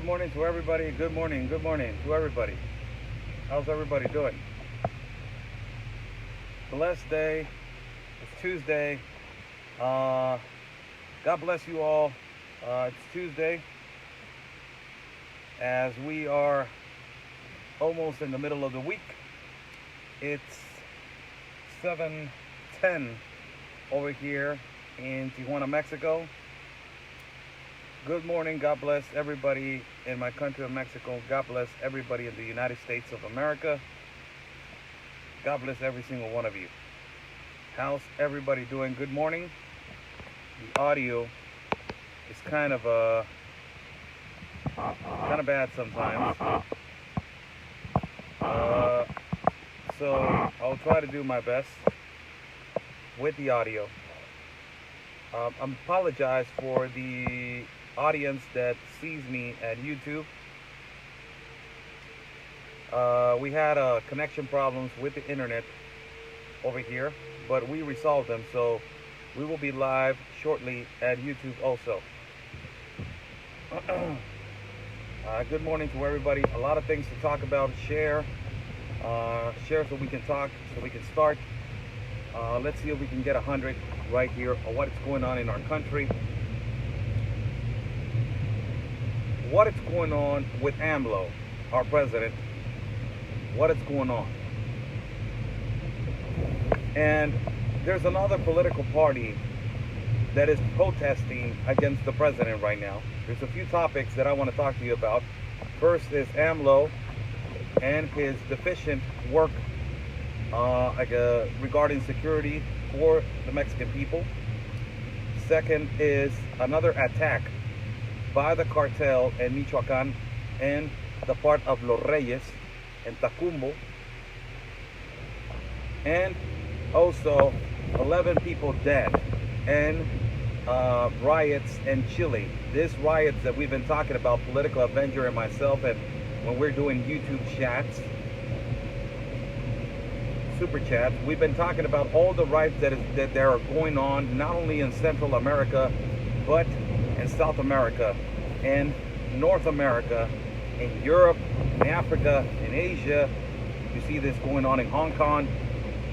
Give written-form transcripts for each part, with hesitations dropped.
morning to everybody. Good morning to everybody. How's everybody doing? Blessed day. It's Tuesday. God bless you all. It's Tuesday as we are almost in the middle of the week. It's 7:10 over here in Tijuana, Mexico. Good morning. God bless everybody in my country of Mexico. God bless everybody in the United States of America. God bless every single one of you. How's everybody doing? Good morning. The audio is kind of bad sometimes. So I'll try to do my best with the audio. I apologize for the audience that sees me at YouTube. We had connection problems with the internet over here, but we resolved them, so we will be live shortly at YouTube also. Good morning to everybody. A lot of things to talk about. Share so we can talk, so we can start. Let's see if we can get 100 right here on what is going on in our country. What is going on with AMLO, our president? What is going on? And there's another political party that is protesting against the president right now. There's a few topics that I want to talk to you about. First is AMLO and his deficient work regarding security for the Mexican people. Second is another attack by the cartel in Michoacán and the part of Los Reyes and Tacumbo, and also 11 people dead and riots in Chile. These riots that we've been talking about, Political Avenger and myself, and when we're doing YouTube chats, super chats, we've been talking about all the riots that there are going on, not only in Central America, but in South America, in North America, in Europe, in Africa, in Asia. You see this going on in Hong Kong.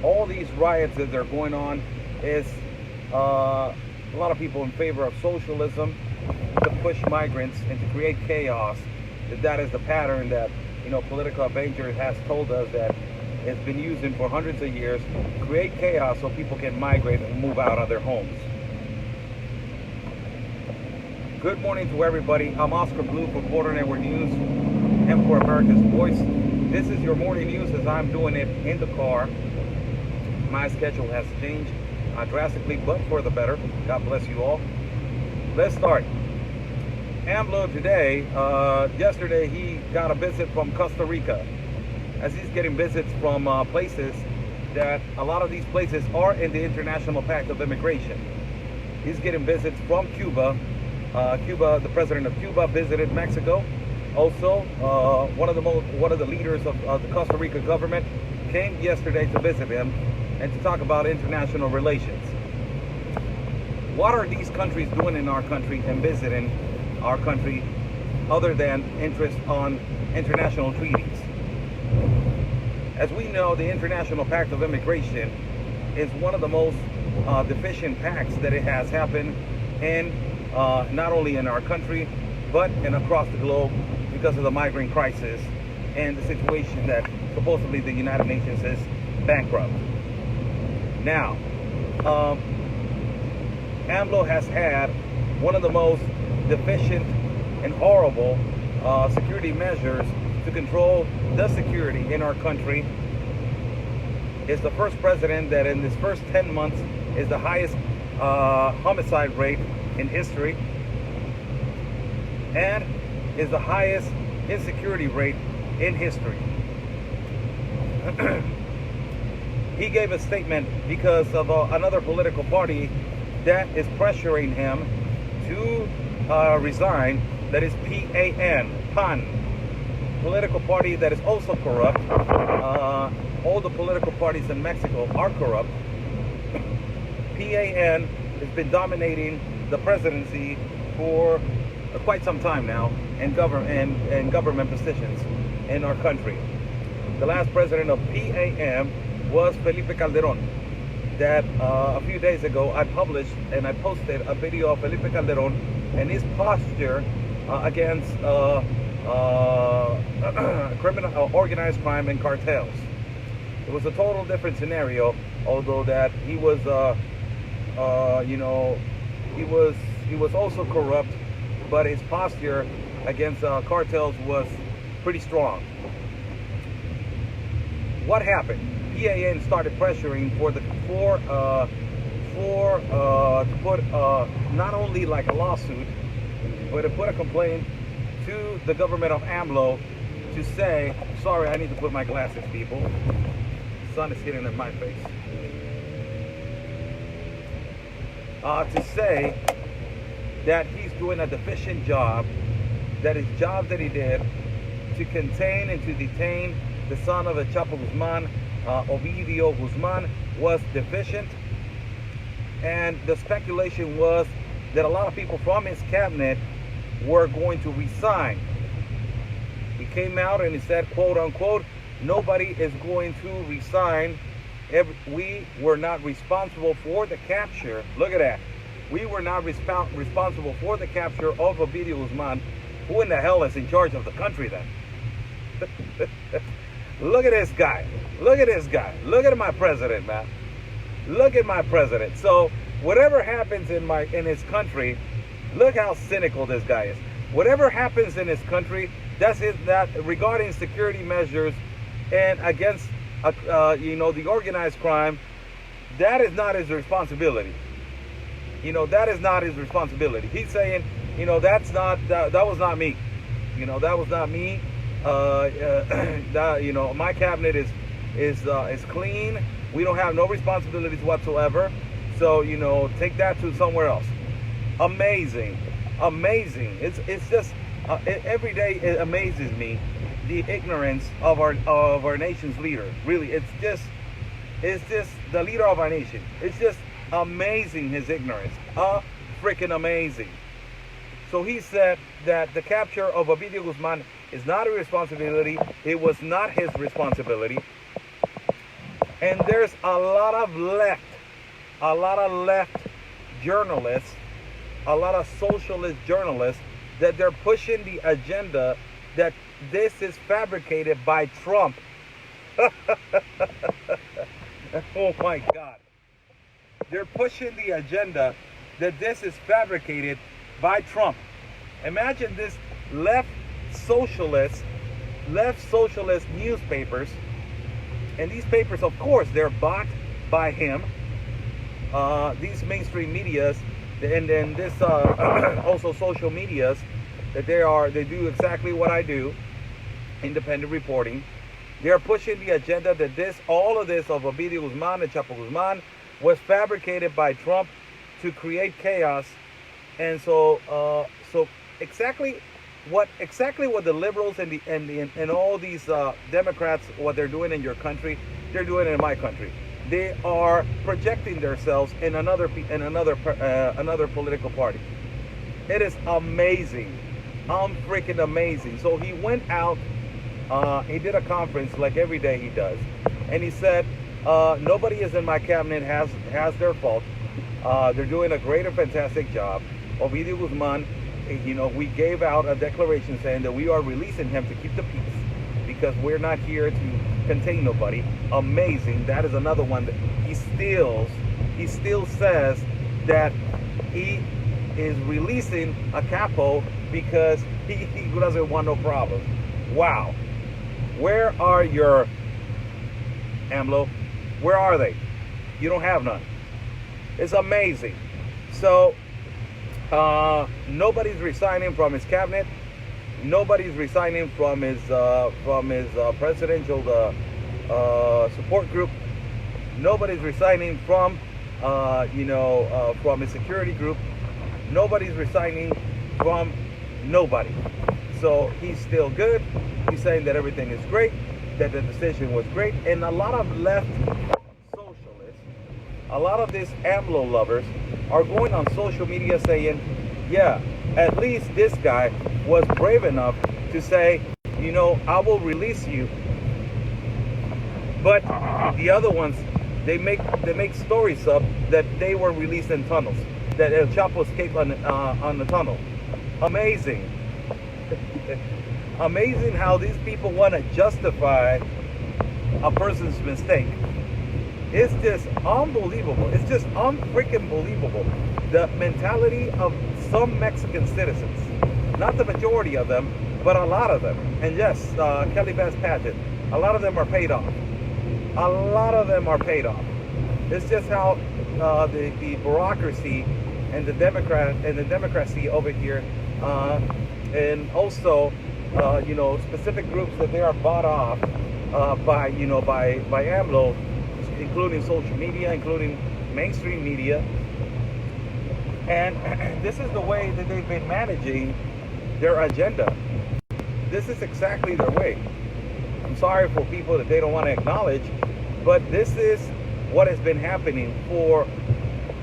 All these riots that are going on is a lot of people in favor of socialism, to push migrants and to create chaos. That is the pattern that, Political Avenger has told us that it's been using for hundreds of years. Create chaos so people can migrate and move out of their homes. Good morning to everybody. I'm Oscar Blue for Border Network News and for America's Voice. This is your morning news as I'm doing it in the car. My schedule has changed drastically, but for the better. God bless you all. Let's start. AMLO today, yesterday he got a visit from Costa Rica. As he's getting visits from places that a lot of these places are in the International Pact of Immigration. He's getting visits from Cuba. The president of Cuba visited Mexico. Also, one of the leaders of the Costa Rica government came yesterday to visit him and to talk about international relations. What are these countries doing in our country and visiting our country other than interest on international treaties? As we know, the International Pact of Immigration is one of the most deficient pacts that it has happened in not only in our country, but across the globe because of the migrant crisis and the situation that supposedly the United Nations is bankrupt. Now, AMLO has had one of the most deficient and horrible security measures to control the security in our country. It's the first president that in his first 10 months is the highest homicide rate in history and is the highest insecurity rate in history. He gave a statement because of another political party that is pressuring him to resign. That is PAN, political party that is also corrupt. All the political parties in Mexico are corrupt. PAN has been dominating the presidency for quite some time now. and government positions in our country. The last president of PAM was Felipe Calderon. That a few days ago I published and I posted a video of Felipe Calderon and his posture against criminal organized crime and cartels. It was a total different scenario, although that he was he was also corrupt, but his posture against cartels was pretty strong. What happened? PAN started pressuring to put not only like a lawsuit, but to put a complaint to the government of AMLO to say, sorry, I need to put my glasses, people. The sun is hitting in my face. To say that he's doing a deficient job, that his job that he did to contain and to detain the son of the Chapo Guzman, Ovidio Guzman, was deficient. And the speculation was that a lot of people from his cabinet were going to resign. He came out and he said, quote unquote, nobody is going to resign. We were not responsible for the capture. Look at that. We were not responsible for the capture of Ovidio Guzman. Who in the hell is in charge of the country then? Look at this guy. Look at this guy. Look at my president, man. Look at my president. So whatever happens in his country, look how cynical this guy is. Whatever happens in his country, that regarding security measures and against the organized crime, that is not his responsibility. That is not his responsibility. He's saying, that was not me. That was not me. My cabinet is clean. We don't have no responsibilities whatsoever. So, take that to somewhere else. Amazing. It's just every day it amazes me the ignorance of our nation's leader. Really, it's just the leader of our nation. It's just amazing, his ignorance. Freaking amazing. So he said that the capture of Ovidio Guzman is not a responsibility. It was not his responsibility. And there's a lot of left journalists, a lot of socialist journalists, that they're pushing the agenda that this is fabricated by Trump. Oh my God. They're pushing the agenda that this is fabricated by Trump. Imagine this left socialist newspapers, and these papers, of course, they're bought by him. These mainstream medias, and then this also social medias, that they do exactly what I do, independent reporting. They're pushing the agenda that all of this of Ovidio Guzman and Chapo Guzman was fabricated by Trump to create chaos. And so exactly what the liberals and all these Democrats, what they're doing in your country, they're doing it in my country. They are projecting themselves in another political party. It is amazing. Freaking amazing. So he went out, he did a conference like every day he does, and he said, nobody is in my cabinet has their fault. They're doing a great and fantastic job. Ovidio Guzman, we gave out a declaration saying that we are releasing him to keep the peace because we're not here to contain nobody. Amazing. That is another one that he still says that he is releasing a capo because he doesn't want no problems. Wow. Where are your AMLO? Where are they? You don't have none. It's amazing. So nobody's resigning from his cabinet. Nobody's resigning from his presidential support group. Nobody's resigning from his security group. Nobody's resigning from nobody. So he's still good. He's saying that everything is great, that the decision was great, and a lot of left socialists, a lot of these AMLO lovers are going on social media saying, yeah, At least this guy was brave enough to say, you know, I will release you. But the other ones, they make stories up that they were released in tunnels, that El Chapo escaped on the tunnel. Amazing. Amazing how these people want to justify a person's mistake. It's just unbelievable. It's just unfreaking believable. The mentality of some Mexican citizens, not the majority of them, but a lot of them. And yes, Kelly Bass Paget, a lot of them are paid off. A lot of them are paid off. It's just how the bureaucracy and the democracy over here, and also you know, specific groups that they are bought off by AMLO, including social media, including mainstream media. And this is the way that they've been managing their agenda. This is exactly their way. I'm sorry for people that they don't want to acknowledge, but this is what has been happening for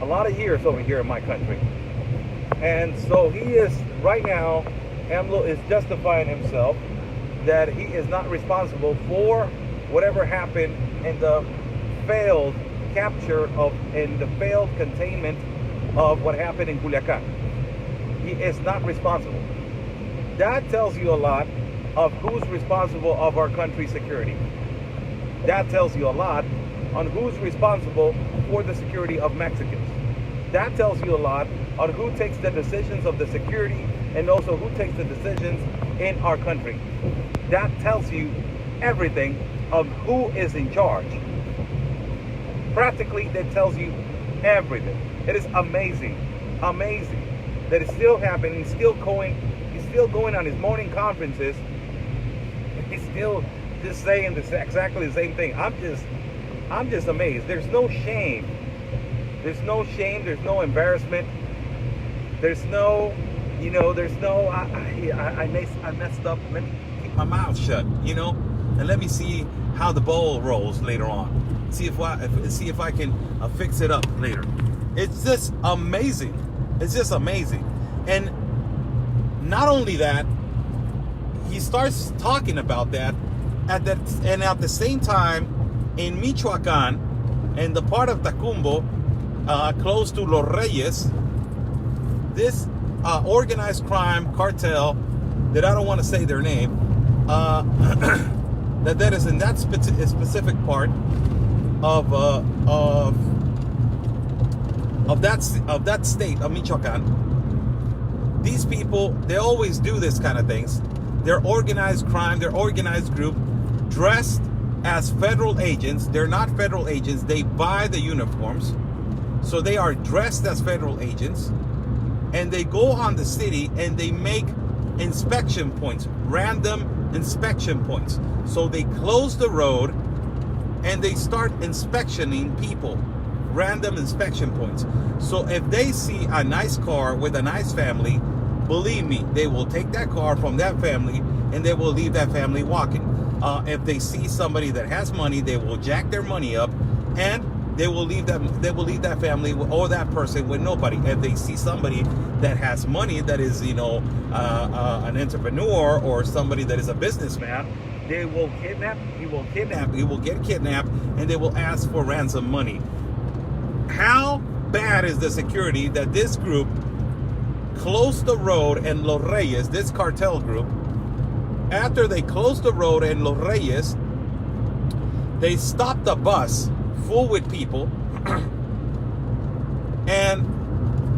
a lot of years over here in my country. And so he is, right now, AMLO is justifying himself that he is not responsible for whatever happened in the failed capture of, in the failed containment of what happened in Culiacan. He is not responsible. That tells you a lot of who's responsible of our country's security. That tells you a lot on who's responsible for the security of Mexicans. That tells you a lot on who takes the decisions of the security and also who takes the decisions in our country. That tells you everything of who is in charge. Practically, that tells you everything. It is amazing, amazing that it's still happening. He's still going on his morning conferences. He's still just saying this exactly the same thing. I'm just amazed. There's no shame. There's no shame. There's no embarrassment. There's no, you know, there's no, I messed up. Let me keep my mouth shut, you know, and let me see how the ball rolls later on. See if I can fix it up later. It's just amazing. It's just amazing. And not only that, he starts talking about that at the same time in Michoacán, in the part of Tacumbo, close to Los Reyes, this organized crime cartel that I don't want to say their name, that is in that specific part of that state of Michoacán. These people, they always do this kind of things. They're organized crime, they're organized group, dressed as federal agents. They're not federal agents, they buy the uniforms. So they are dressed as federal agents, and they go on the city and they make inspection points, random inspection points. So they close the road and they start inspectioning people, random inspection points. So if they see a nice car with a nice family, believe me, they will take that car from that family and they will leave that family walking. If they see somebody that has money, they will jack their money up and they will leave that family or that person with nobody. If they see somebody that has money, that is, you know, an entrepreneur or somebody that is a businessman, they will kidnap. He will get kidnapped, and they will ask for ransom money. How bad is the security that this group closed the road in Los Reyes? This cartel group, after they closed the road in Los Reyes, they stopped the bus full with people, and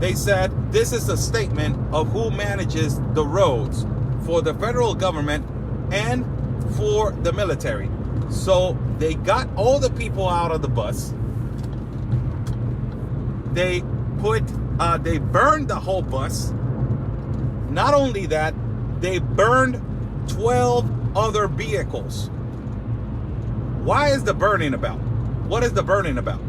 they said this is a statement of who manages the roads for the federal government and for the military. So they got all the people out of the bus. They burned the whole bus. Not only that, they burned 12 other vehicles. Why is the burning about? What is the burning about?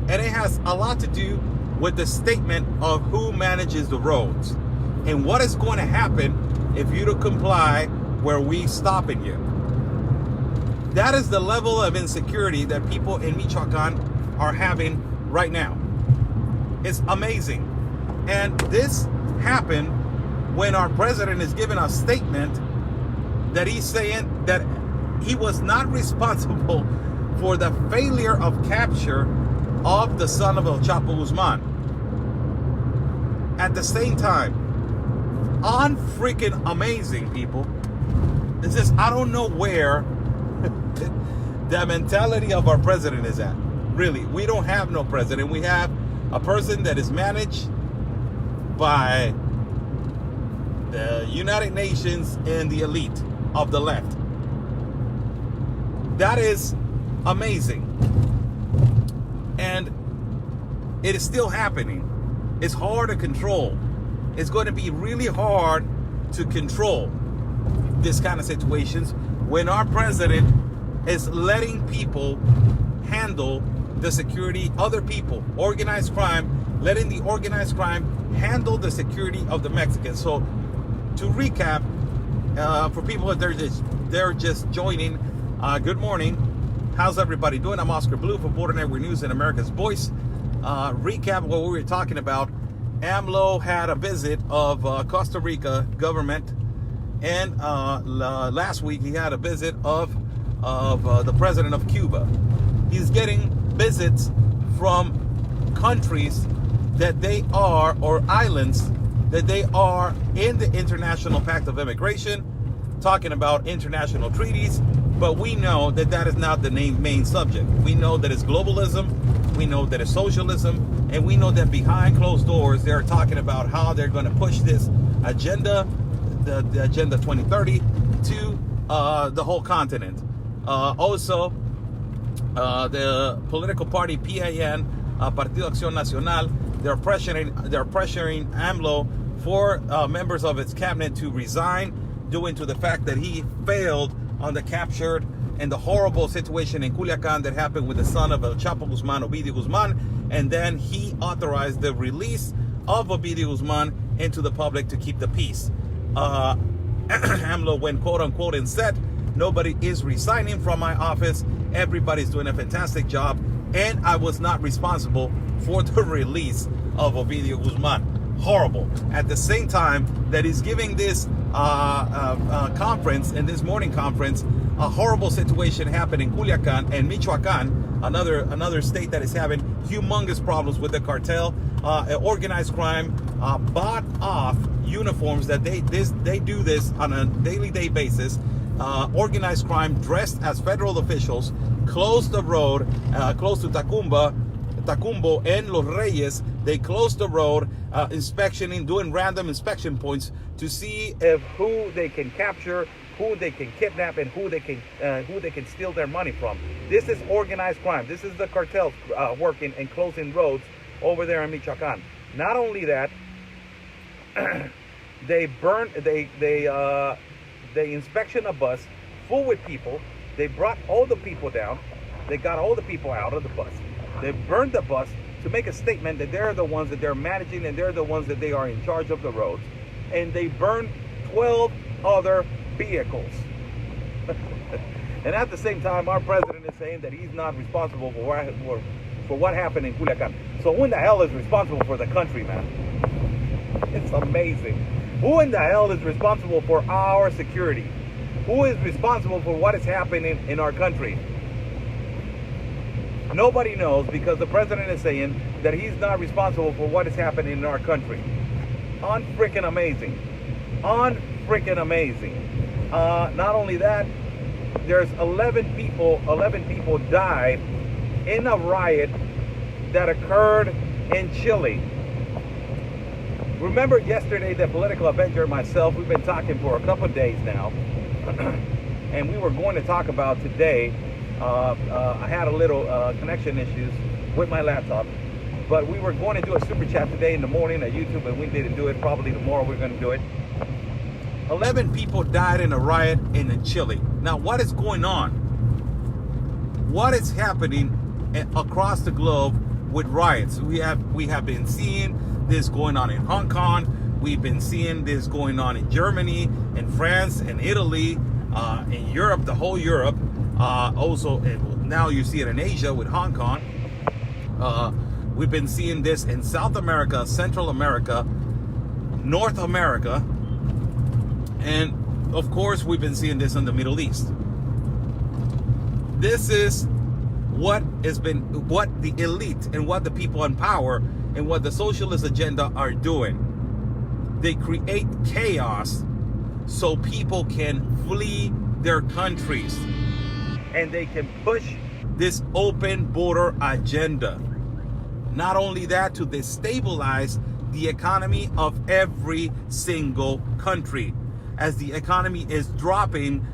And it has a lot to do with the statement of who manages the roads and what is going to happen if you don't comply where we stopping you. That is the level of insecurity that people in Michoacán are having right now. It's amazing. And this happened when our president is giving a statement that he's saying that he was not responsible for the failure of capture of the son of El Chapo Guzman. At the same time, unfreaking amazing, people. This is, I don't know where the mentality of our president is at. Really, we don't have no president. We have a person that is managed by the United Nations and the elite of the left. That is amazing. And it is still happening. It's hard to control. It's going to be really hard to control this kind of situations when our president is letting people handle the security, other people, organized crime, letting the organized crime handle the security of the Mexicans. So to recap, for people that they're just joining, good morning. How's everybody doing? I'm Oscar Blue for Border Network News and America's Voice. Recap what we were talking about. AMLO had a visit of Costa Rica government, and last week he had a visit of the president of Cuba. He's getting visits from countries that they are, or islands that they are in the International Pact of Immigration, talking about international treaties, but we know that that is not the main subject. We know that it's globalism, we know that it's socialism, and we know that behind closed doors they're talking about how they're going to push this agenda, the Agenda 2030, to the whole continent. Also, the political party PAN, Partido Acción Nacional, they're pressuring AMLO for members of its cabinet to resign, due to the fact that he failed on the captured and the horrible situation in Culiacán that happened with the son of El Chapo Guzman, Ovidio Guzman, and then he authorized the release of Ovidio Guzman into the public to keep the peace. AMLO went quote unquote and said, nobody is resigning from my office, everybody's doing a fantastic job, and I was not responsible for the release of Ovidio Guzman. Horrible. At the same time that he's giving this conference, and this morning conference, a horrible situation happened in Culiacán and Michoacán, another state that is having humongous problems with the cartel, organized crime, bought off uniforms that they do this on a daily basis. Organized crime dressed as federal officials closed the road close to Tacumbo and Los Reyes. They closed the road, doing random inspection points to see if who they can capture, who they can kidnap, and who they can steal their money from. This is organized crime. This is the cartels working and closing roads over there in Michoacán. Not only that, they inspection a bus full with people. They brought all the people down. They got all the people out of the bus. They burned the bus to make a statement that they're the ones that they're managing and they're the ones that they are in charge of the roads. And they burned 12 other vehicles. And at the same time, our president is saying that he's not responsible for what happened in Culiacán. So who in the hell is responsible for the country, man? It's amazing. Who in the hell is responsible for our security? Who is responsible for what is happening in our country? Nobody knows, because the president is saying that he's not responsible for what is happening in our country. Unfreaking amazing. Unfreaking amazing. Not only that, there's 11 people died in a riot that occurred in Chile. Remember yesterday, the political avenger and myself, we've been talking for a couple of days now, and we were going to talk about today. I had a little connection issues with my laptop, but we were going to do a super chat today in the morning at YouTube, and we didn't do it. Probably tomorrow we're going to do it. 11 people died in a riot in Chile. Now, what is going on? What is happening across the globe with riots? We have been seeing this going on in Hong Kong. We've been seeing this going on in Germany, in France, in Italy, in Europe, the whole Europe. Also, now you see it in Asia with Hong Kong. We've been seeing this in South America, Central America, North America, And of course, we've been seeing this in the Middle East. This is what the elite and what the people in power and what the socialist agenda are doing. They create chaos so people can flee their countries, and they can push this open border agenda. Not only that, to destabilize the economy of every single country, as the economy is dropping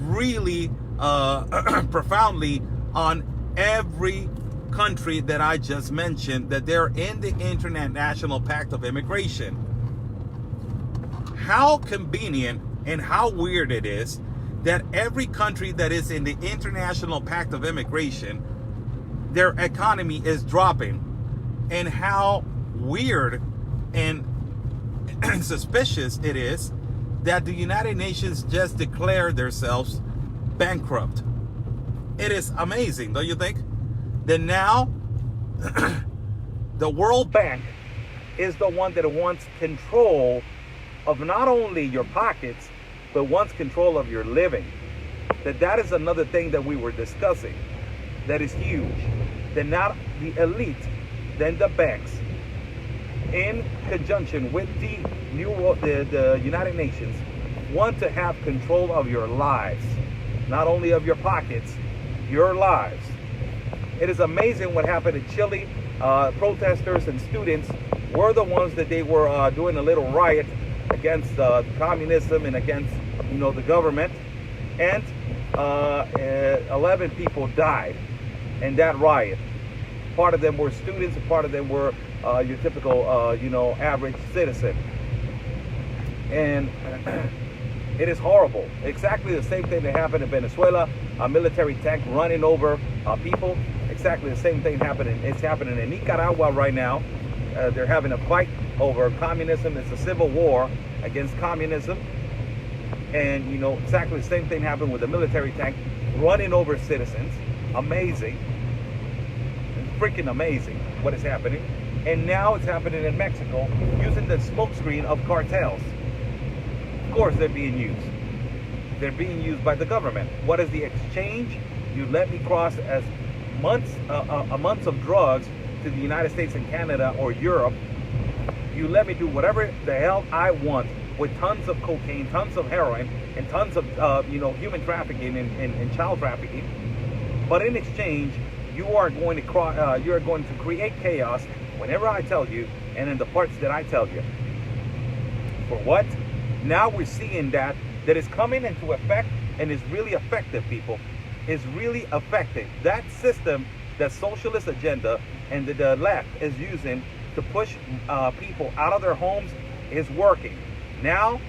really profoundly on every country that I just mentioned, that they're in the International Pact of Immigration. How convenient and how weird it is that every country that is in the International Pact of Immigration, their economy is dropping, and how weird and suspicious it is that the United Nations just declared themselves bankrupt. It is amazing, don't you think? That now the World Bank is the one that wants control of not only your pockets, but wants control of your living. That is another thing that we were discussing that is huge. That not the elite, then the banks, in conjunction with the United Nations, want to have control of your lives, not only of your pockets, your lives. It is amazing what happened in Chile. Protesters and students were the ones that they were doing a little riot against communism and against, the government, and 11 people died in that riot. Part of them were students, and part of them were your typical, average citizen. And it is horrible. Exactly the same thing that happened in Venezuela, a military tank running over people. Exactly the same thing happening. It's happening in Nicaragua right now. They're having a fight over communism. It's a civil war against communism. And, exactly the same thing happened with the military tank running over citizens. Amazing. It's freaking amazing what is happening. And now it's happening in Mexico using the smokescreen of cartels. Of course, they're being used. They're being used by the government. What is the exchange? You let me cross as months of drugs to the United States and Canada or Europe. You let me do whatever the hell I want with tons of cocaine, tons of heroin, and tons of human trafficking and child trafficking. But in exchange, you are going to create chaos whenever I tell you, and in the parts that I tell you. For what? Now we're seeing that is coming into effect, and is really effective, people. Is really effective. That system, that socialist agenda, and the left is using to push people out of their homes is working. Now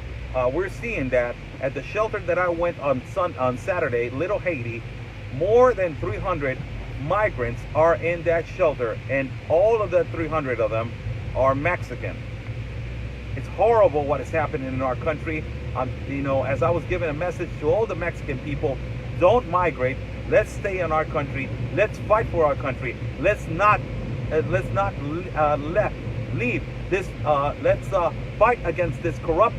we're seeing that at the shelter that I went on Saturday, Little Haiti, more than 300 migrants are in that shelter, and all of the 300 of them are Mexican. It's horrible what is happening in our country. As I was giving a message to all the Mexican people, don't migrate. Let's stay in our country. Let's fight for our country. Let's not leave this. Let's fight against this corrupt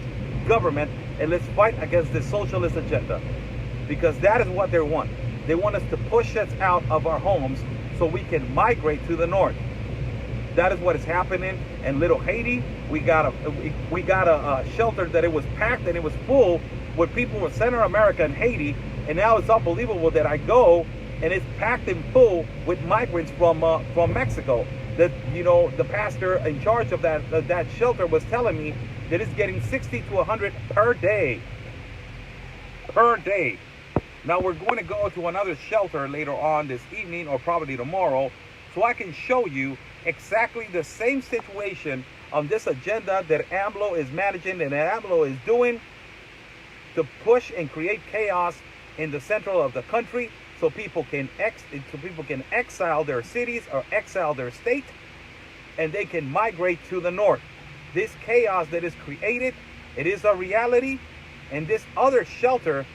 government, and let's fight against this socialist agenda, because that is what they want. They want us to push us out of our homes so we can migrate to the north. That is what is happening in Little Haiti. We got a shelter that it was packed and it was full with people from Central America and Haiti, and now it's unbelievable that I go and it's packed and full with migrants from Mexico. That the pastor in charge of that shelter was telling me that it's getting 60 to 100 per day. Per day. Now we're going to go to another shelter later on this evening, or probably tomorrow, so I can show you exactly the same situation on this agenda that AMLO is managing and that AMLO is doing to push and create chaos in the central of the country, so people can exile their cities or exile their state, and they can migrate to the north. This chaos that is created, it is a reality, and this other shelter,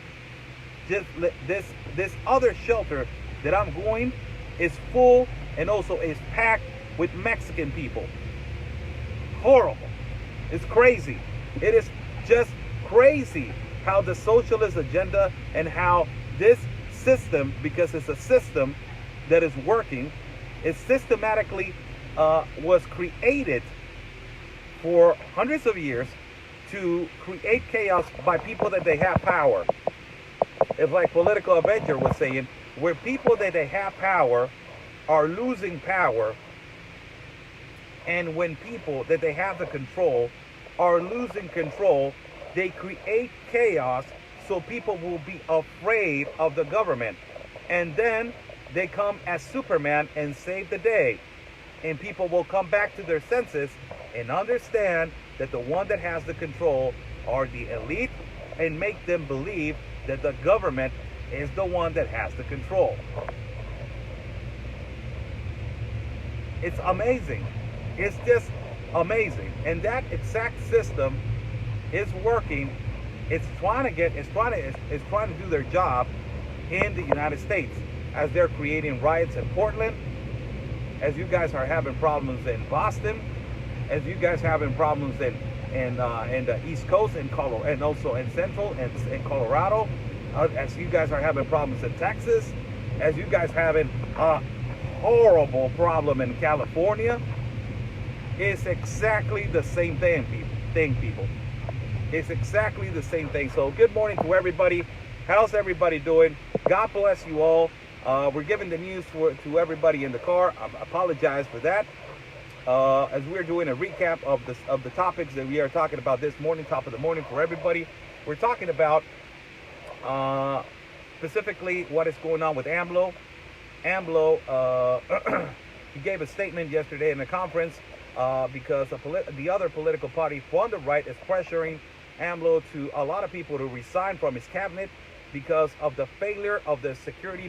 this other shelter that I'm going is full and also is packed with Mexican people. Horrible. It's crazy. It is just crazy how the socialist agenda and how this system, because it's a system that is working, it systematically was created for hundreds of years to create chaos by people that they have power. It's like Political Avenger was saying, where people that they have power are losing power, and when people that they have the control are losing control, they create chaos so people will be afraid of the government. And then they come as Superman and save the day. And people will come back to their senses and understand that the one that has the control are the elite, and make them believe that the government is the one that has the control. It's amazing. It's just amazing. And that exact system is working. It's trying to do their job in the United States, as they're creating riots in Portland, as you guys are having problems in Boston, as you guys are having problems in the East Coast, and also in Central and in Colorado, as you guys are having problems in Texas, as you guys having a horrible problem in California. It's exactly the same thing, people. It's exactly the same thing. So good morning to everybody. How's everybody doing? God bless you all. We're giving the news to everybody in the car. I apologize for that. As we're doing a recap of the topics that we are talking about this morning, top of the morning for everybody. We're talking about specifically what is going on with AMLO. AMLO, he gave a statement yesterday in a conference because the other political party from the right is pressuring AMLO to a lot of people to resign from his cabinet because of the failure of the security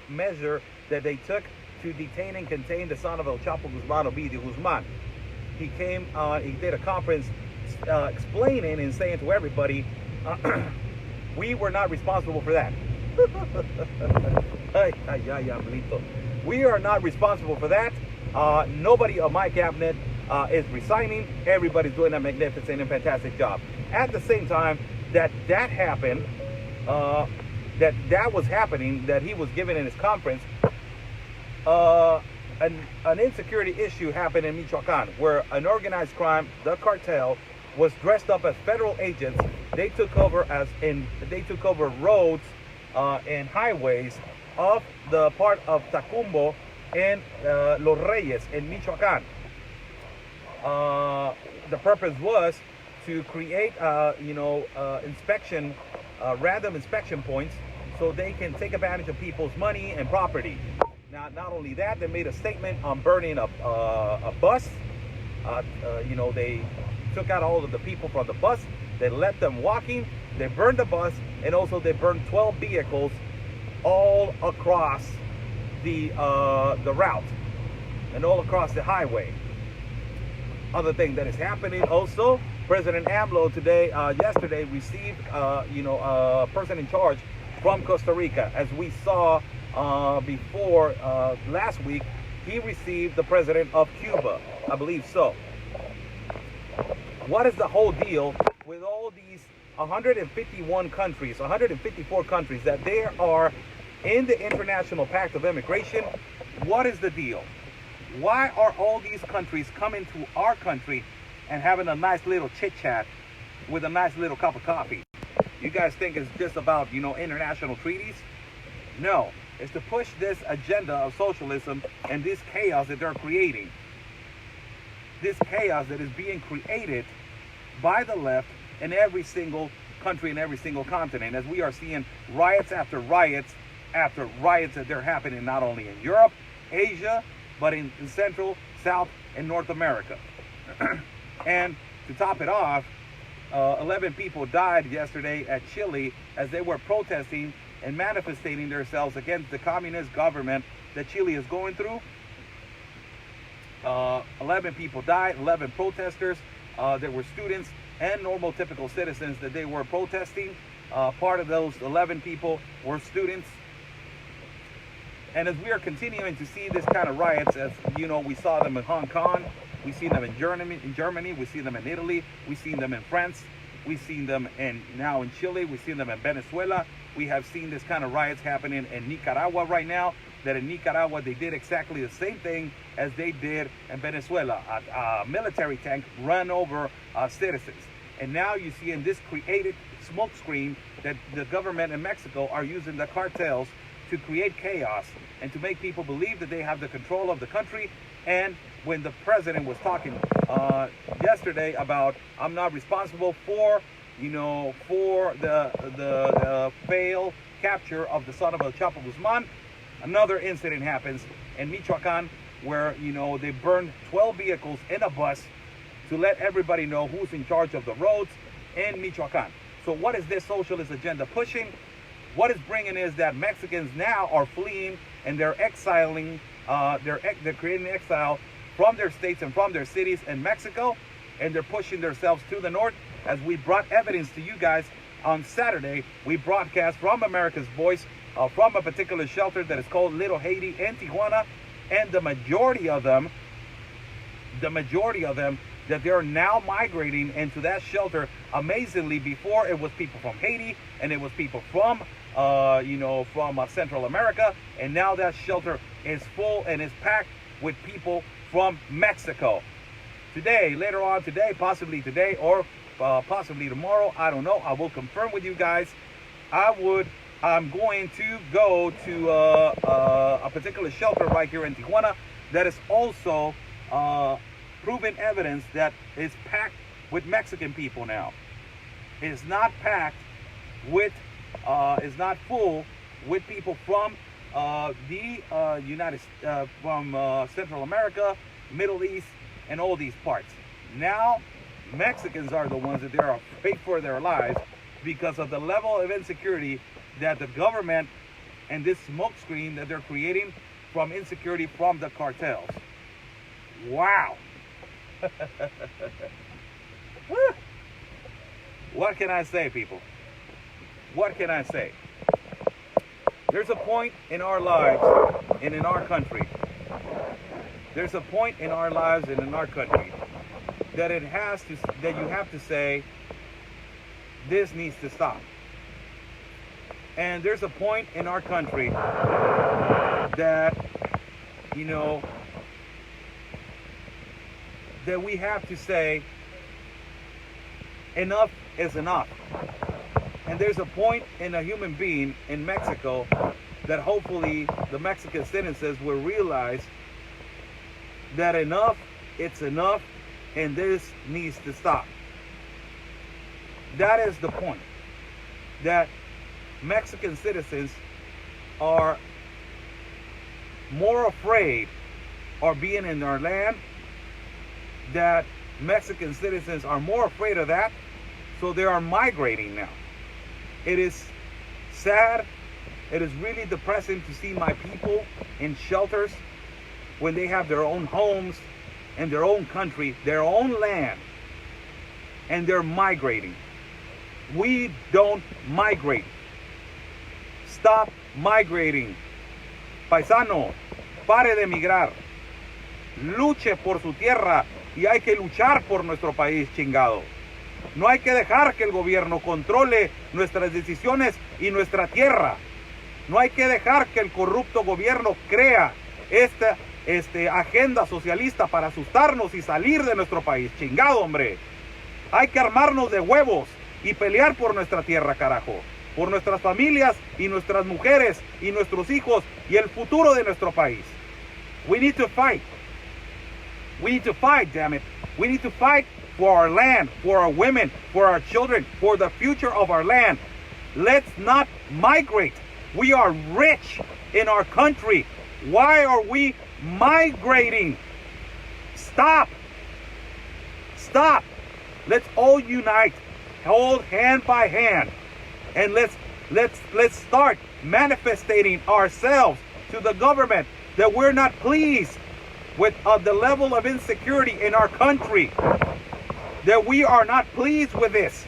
measure that they took to detain and contain the son of El Chapo Guzman, Ovidio Guzman. He did a conference explaining and saying to everybody, we were not responsible for that. We are not responsible for that. Nobody on my cabinet is resigning. Everybody's doing a magnificent and fantastic job. At the same time that happened, that was happening, that he was giving in his conference, an insecurity issue happened in Michoacán, where an organized crime, the cartel, was dressed up as federal agents. They took over roads and highways of the part of Tacumbo and Los Reyes in Michoacán. The purpose was to create, random inspection points so they can take advantage of people's money and property. Now, not only that, they made a statement on burning a bus. They took out all of the people from the bus. They left them walking. They burned the bus, and also they burned 12 vehicles all across the route and all across the highway. Other thing that is happening also, President AMLO yesterday received, a person in charge from Costa Rica. As we saw before last week, he received the president of Cuba, I believe so. What is the whole deal with all these 154 countries that they are in the International Pact of Immigration? What is the deal? Why are all these countries coming to our country and having a nice little chit chat with a nice little cup of coffee? You guys think it's just about, international treaties? No, it's to push this agenda of socialism and this chaos that they're creating. This chaos that is being created by the left in every single country and every single continent, as we are seeing riots after riots after riots that they're happening not only in Europe, Asia, but in Central, South, and North America. And to top it off, 11 people died yesterday at Chile as they were protesting and manifesting themselves against the communist government that Chile is going through. 11 people died, 11 protesters. There were students and normal typical citizens that they were protesting. Part of those 11 people were students. And as we are continuing to see this kind of riots, as we saw them in Hong Kong, we see them in Germany, we see them in Italy, we see them in France, We've seen them now in Chile. We've seen them in Venezuela. We have seen this kind of riots happening in Nicaragua right now. That in Nicaragua, they did exactly the same thing as they did in Venezuela. A military tank ran over citizens. And now you see in this created smokescreen that the government in Mexico are using the cartels to create chaos and to make people believe that they have the control of the country. And when the president was talking yesterday about, I'm not responsible for, for the failed capture of the son of El Chapo Guzman, another incident happens in Michoacán where, they burned 12 vehicles in a bus to let everybody know who's in charge of the roads in Michoacán. So what is this socialist agenda pushing? What it's bringing is that Mexicans now are fleeing and they're exiling, they're creating exile from their states and from their cities in Mexico, and they're pushing themselves to the north. As we brought evidence to you guys on Saturday, we broadcast from America's Voice from a particular shelter that is called Little Haiti in Tijuana, and the majority of them that they're now migrating into that shelter. Amazingly, before it was people from Haiti and it was people from from Central America, and now that shelter is full and is packed with people from Mexico. Today, later on today, possibly today or possibly tomorrow, I don't know, I will confirm with you guys. I'm going to go to a particular shelter right here in Tijuana that is also proven evidence that is packed with Mexican people now. It's not packed with, it's not full with people from from Central America, Middle East, and all these parts. Now, Mexicans are the ones that they're afraid for their lives because of the level of insecurity that the government and this smokescreen that they're creating from insecurity from the cartels. Wow. What can I say, people? What can I say? There's a point in our lives and in our country. There's a point in our lives and in our country that you have to say, this needs to stop. And there's a point in our country that, that we have to say, enough is enough. And there's a point in a human being in Mexico that hopefully the Mexican citizens will realize that enough, it's enough, and this needs to stop. That is the point. That Mexican citizens are more afraid of being in their land, that Mexican citizens are more afraid of that, so they are migrating now. It is sad, it is really depressing to see my people in shelters when they have their own homes and their own country, their own land, and they're migrating. We don't migrate. Stop migrating. Paisano, pare de migrar. Luche por su tierra y hay que luchar por nuestro país, chingado. No hay que dejar que el gobierno controle nuestras decisiones y nuestra tierra. No hay que dejar que el corrupto gobierno crea esta agenda socialista para asustarnos y salir de nuestro país. Chingado, hombre. Hay que armarnos de huevos y pelear por nuestra tierra, carajo. Por nuestras familias y nuestras mujeres y nuestros hijos y el futuro de nuestro país. We need to fight. We need to fight, damn it. We need to fight for our land, for our women, for our children, for the future of our land. Let's not migrate. We are rich in our country. Why are we migrating? Stop. Stop. Let's all unite, hold hand by hand, and let's start manifesting ourselves to the government that we're not pleased with the level of insecurity in our country, that we are not pleased with this,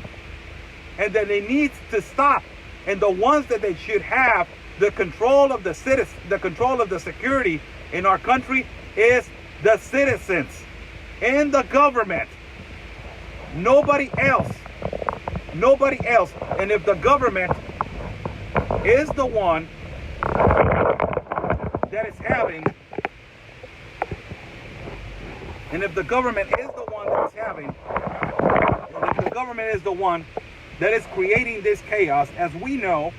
and that it needs to stop. And the ones that they should have the control of the citizens, the control of the security in our country is the citizens and the government. Nobody else. Nobody else. And if the government is the one that is having, and if the government is the one that is having, and if the government is the one that is creating this chaos, as we know,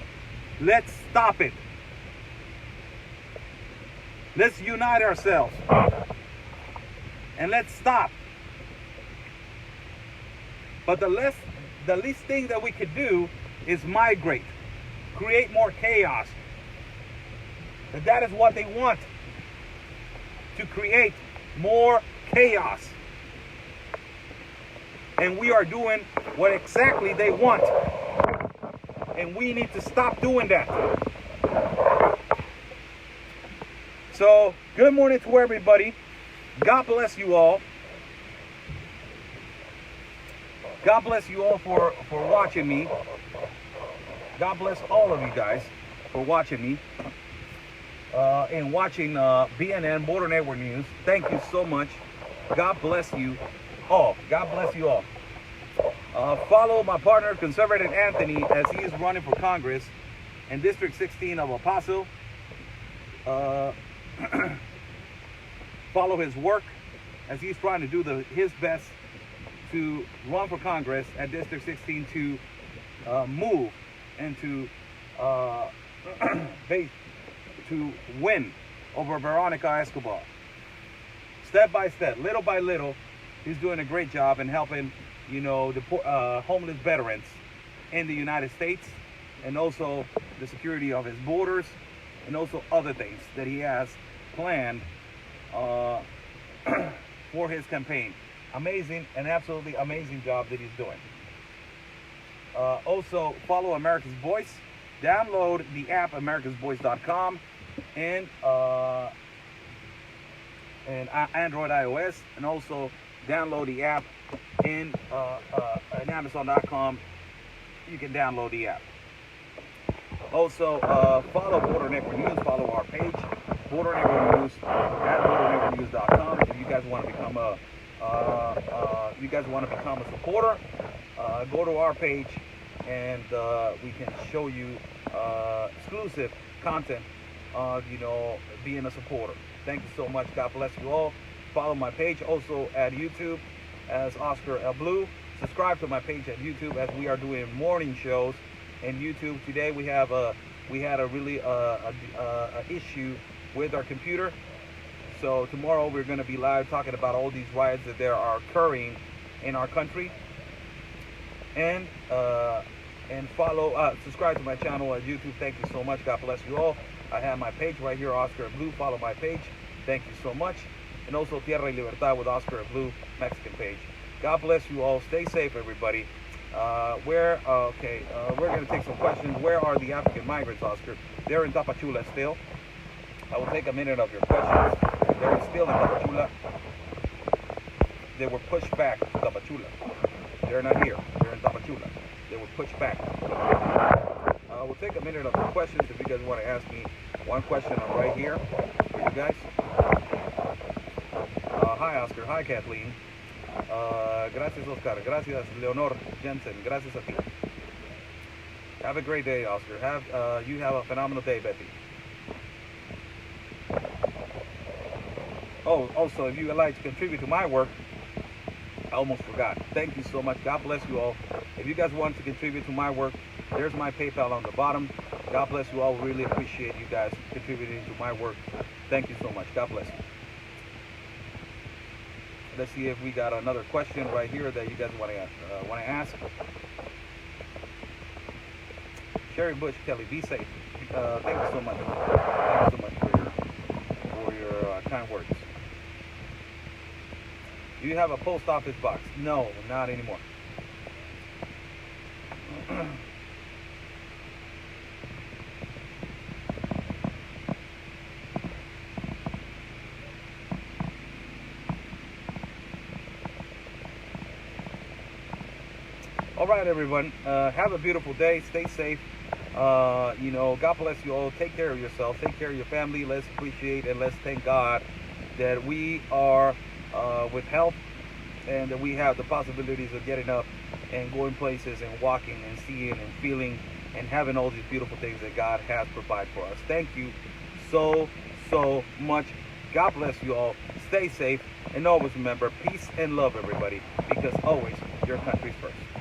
let's stop it. Let's unite ourselves. And let's stop. But the least thing that we could do is migrate. Create more chaos. That is what they want. To create more chaos. And we are doing what exactly they want. And we need to stop doing that. So, good morning to everybody. God bless you all. God bless you all for watching me. God bless all of you guys for watching me. And watching BNN, Border Network News. Thank you so much. God bless you all. God bless you all. Follow my partner, Conservative Anthony, as he is running for Congress in District 16 of El Paso. Follow his work as he's trying to do his best to run for Congress at District 16 to move and to to win over Veronica Escobar. Step by step, little by little, he's doing a great job in helping, you know, the homeless veterans in the United States, and also the security of his borders, and also other things that he has planned for his campaign. Amazing, an absolutely amazing job that he's doing. Also, follow America's Voice. Download the app americasvoice.com and Android, iOS, and also download the app in Amazon.com. You can download the app. Also, follow Border Network News. Follow our page, Border Network News at BorderNetworkNews.com. If you guys want to become a supporter, go to our page, and we can show you exclusive content on, you know, being a supporter. Thank you so much. God bless you all. Follow my page also at YouTube as Oscar L. Blue. Subscribe to my page at YouTube as we are doing morning shows in YouTube. Today we had a really issue with our computer. So tomorrow we're going to be live talking about all these riots that there are occurring in our country. And subscribe to my channel at YouTube. Thank you so much. God bless you all. I have my page right here, Oscar Blue. Follow my page. Thank you so much. And also Tierra y Libertad with Oscar Blue Mexican page. God bless you all. Stay safe, everybody. We're going to take some questions. Where are the African migrants, Oscar? They're in Tapachula still. I will take a minute of your questions. They're still in Tapachula. They were pushed back to Tapachula. They're not here. They're in Tapachula. They were pushed back. We'll take a minute of your questions. If you guys want to ask me one question, I'm right here for you guys. Hi, Oscar. Hi, Kathleen. Gracias, Oscar. Gracias, Leonor Jensen. Gracias a ti. Have a great day, Oscar. You have a phenomenal day, Betty. Oh, also, if you would like to contribute to my work, I almost forgot. Thank you so much. God bless you all. If you guys want to contribute to my work, there's my PayPal on the bottom. God bless you all. Really appreciate you guys contributing to my work. Thank you so much. God bless you. Let's see if we got another question right here that you guys want to ask. Sherry Bush Kelly, be safe. Thank you so much. Thank you so much for your kind words. Do you have a post office box? No, not anymore. All right, everyone. Have a beautiful day. Stay safe. You know, God bless you all. Take care of yourself. Take care of your family. Let's appreciate and let's thank God that we are with health and that we have the possibilities of getting up and going places and walking and seeing and feeling and having all these beautiful things that God has provided for us. Thank you so much. God bless you all. Stay safe, and always remember, peace and love, everybody, because always your country's first.